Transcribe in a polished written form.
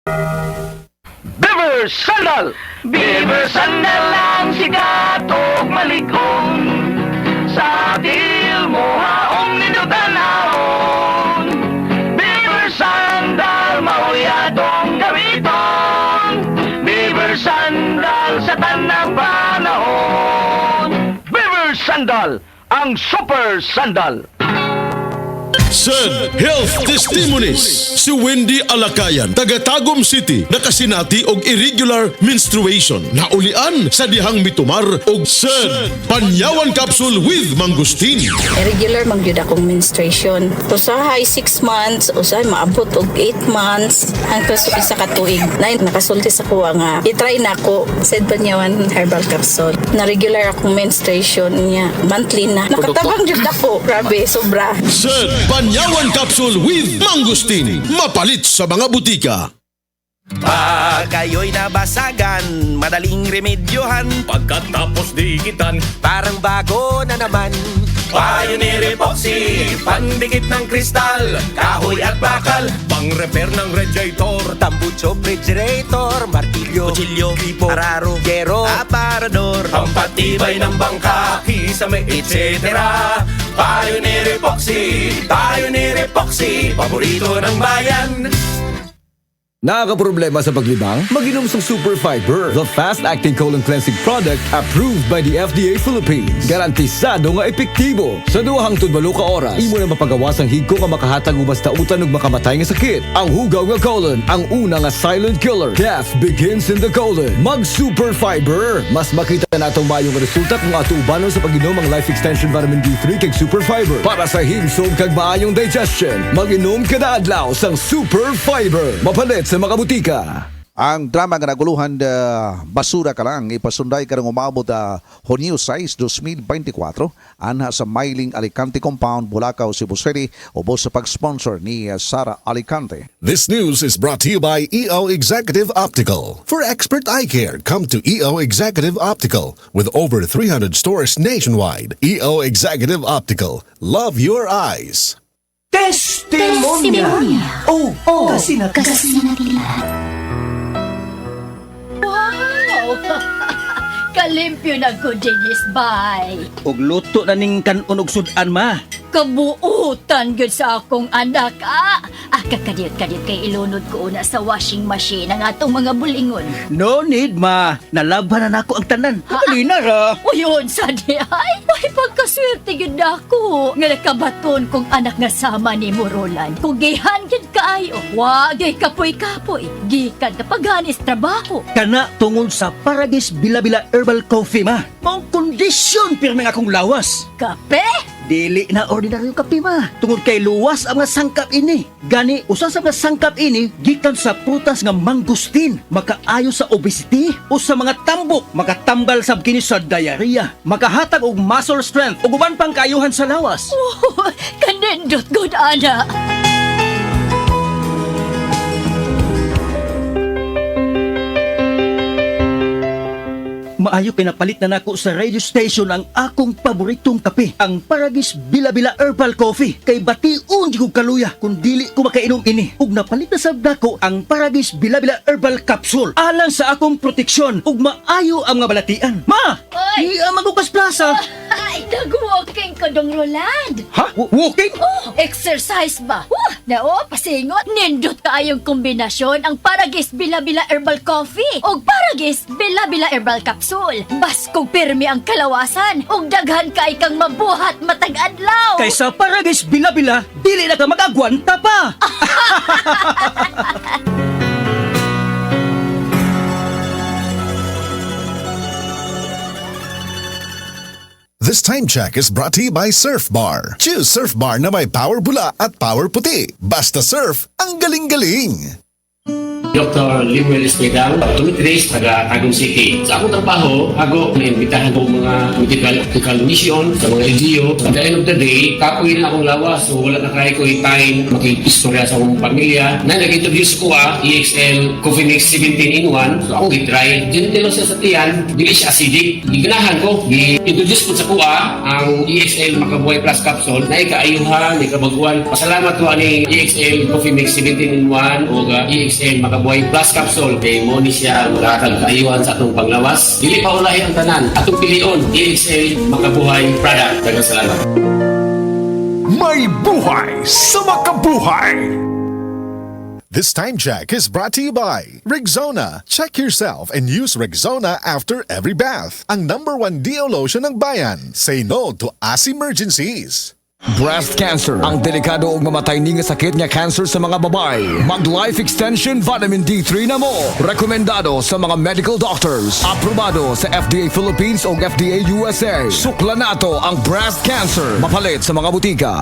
Beaver Sandal! Beaver Sandal ang sikat og malig-on. Sa til mo haong ninutanahon. Beaver Sandal mauyadong gamiton. Beaver Sandal sa tanang panahon. Beaver Sandal, ang super sandal. Sad Health Testimonies. Si Wendy Alakayan, taga Tagum City, nakasinati og irregular menstruation. Naulian sa dihang mitumar og sad panyawan capsule with mangustin. Irregular man gyud akong menstruation. Usahay 6 months, usahay maabot og 8 months hangtod sa isa ka tuig. Nay nakasulti sa kuha nga i-try nako sa panyawan herbal capsule. Na regular akong menstruation niya monthly na. Nakatabang gyud ako. Grabe, sobra. Sad panyawan capsule with mangustin. Mapalit sa mga butika. Pag kayo'y nabasagan, madaling remedyohan. Pagkatapos diikitan, Parang bago na naman. Pioneer Epoxy, pandikit ng kristal, kahoy at bakal, pang-repair ng radiator, tambucho, refrigerator, martilyo, kutsilyo, tipo, araro, gero, aparador, pampatibay ng bangka, kisame, etc. Pioneer Epoxy, paborito ng bayan. Nakakaproblema sa paglibang? Mag-inom sa Super Fiber, the fast-acting colon cleansing product approved by the FDA Philippines. Garantisado nga epektibo. Sa 2 hangtod 8 ka oras, imo na mapagawas ang higko nga makahatag og basta utan ug makamatay nga sakit. Ang hugaw nga colon, ang una nga silent killer. Death begins in the colon. Mag Super Fiber. Mas makita natong mayong resulta kung ato ubanon sa pag-inom ang Life Extension Vitamin D3 kag Super Fiber. Para sa himsog kag maayong digestion, mag-inom kada adlaw sang Super Fiber. Mapalit sa mga butika. Ang drama nga naguluhan basura ka lang ipasunday karong umabot Hunyo 6, 2024 anha sa Mailing Alicante Compound, Bulacau, Cebu City ubos sa pag-sponsor ni Sara Alicante. This news is brought to you by EO Executive Optical. For expert eye care, come to EO Executive Optical with over 300 stores nationwide. EO Executive Optical. Love your eyes. Testimonya. Oh, kasi na Wow! Kalimpyo na ko, Dennis, bye. og luto na ning kanon og sudan ma. Kabuutan gyud sa akong anak, kakadiyot-kadiyot kay ilunod ko una sa washing machine ang atong mga bulingon. No need ma, nalaban na nako ang tanan. Kalina ra. Uyon sa di ay, may pagkaswerte gyud ako nga nakabaton kong anak nga sama ni Murolan. Kung gihan gyud kaayo, wagay kapoy-kapoy, gikan kapaganis trabaho. Kana tungod sa Paragis Bila-Bila Herbal Coffee ma. Maong kondisyon pirmi nga akong lawas. Kape? Dili na ordinaryong kape ma. Tungod kay luwas ang mga sangkap ini. Gani, usa sa mga sangkap ini, gikan sa prutas nga mangustin. Makaayo sa obesity o sa mga tambok. Makatambal sa kini sa diarrhea. Makahatag og muscle strength o uban pang kaayuhan sa lawas. Oh, kanindot good, ana. Maayo pinapalit na nako sa radio station ang akong paboritong kape, ang Paragis Bila-Bila Herbal Coffee. Kay bation di ko kaluya kung dili ko makainom ini. Ug napalit na sab nako ang Paragis Bila-Bila Herbal Capsule alang sa akong proteksyon ug maayo ang mga balatian. Ma! Oy! Di magupas plaza. Ay, nag-walking ko dong Roland. Ha? Walking? Oh, exercise ba? Nao, pasingot. Nindot kaayong kombinasyon ang Paragis Bila-Bila Herbal Coffee o Paragis Bila-Bila Herbal Capsule. Bas kung pirmi ang kalawasan ug daghan kay kang mabuhat matag adlaw. Kaysa Paragis Bila-Bila, dili na ka mag-agwanta pa. This time check is brought to you by Surf Bar. Choose Surf Bar na may power bula at power puti. Basta surf, ang galing-galing! Dr. Limuel Espedal, tumitrace taga Tagum City. Sa akong trabaho, ako naimbitahan ko mga medical mission sa mga LGU. At the end of the day, kapoy na akong lawas. So wala na kaya ko time makikistorya sa akong pamilya. Na nag-introduce ko EXL Coffee Mix 17 in 1. So akong gitry. Dinitilo siya sa tiyan, dili siya acidic. Giganahan ko, gi-introduce ko sa kuha ang EXL Makabuhay Plus Capsule na ikaayuhan, ikabaguan. Pasalamat ko ani EXL Coffee Mix 17 in 1 o EXL Makabuhay Makabuhay Plus Capsule kay mo ni siya maghatag kaayuhan sa atong panglawas. Dili pa ulahi ang tanan. Atong pilion, DXL Makabuhay product. Daghang salamat. May buhay sa makabuhay! This time check is brought to you by Rexona. Check yourself and use Rexona after every bath. Ang #1 deo lotion ng bayan. Say no to ass emergencies. Breast cancer, ang delikado ug mamatay ni nga sakit nga cancer sa mga babae. Mag Life Extension Vitamin D3 na mo. Rekomendado sa mga medical doctors. Aprobado sa FDA Philippines o FDA USA. Sukla nato ang breast cancer. Mapalit sa mga butika.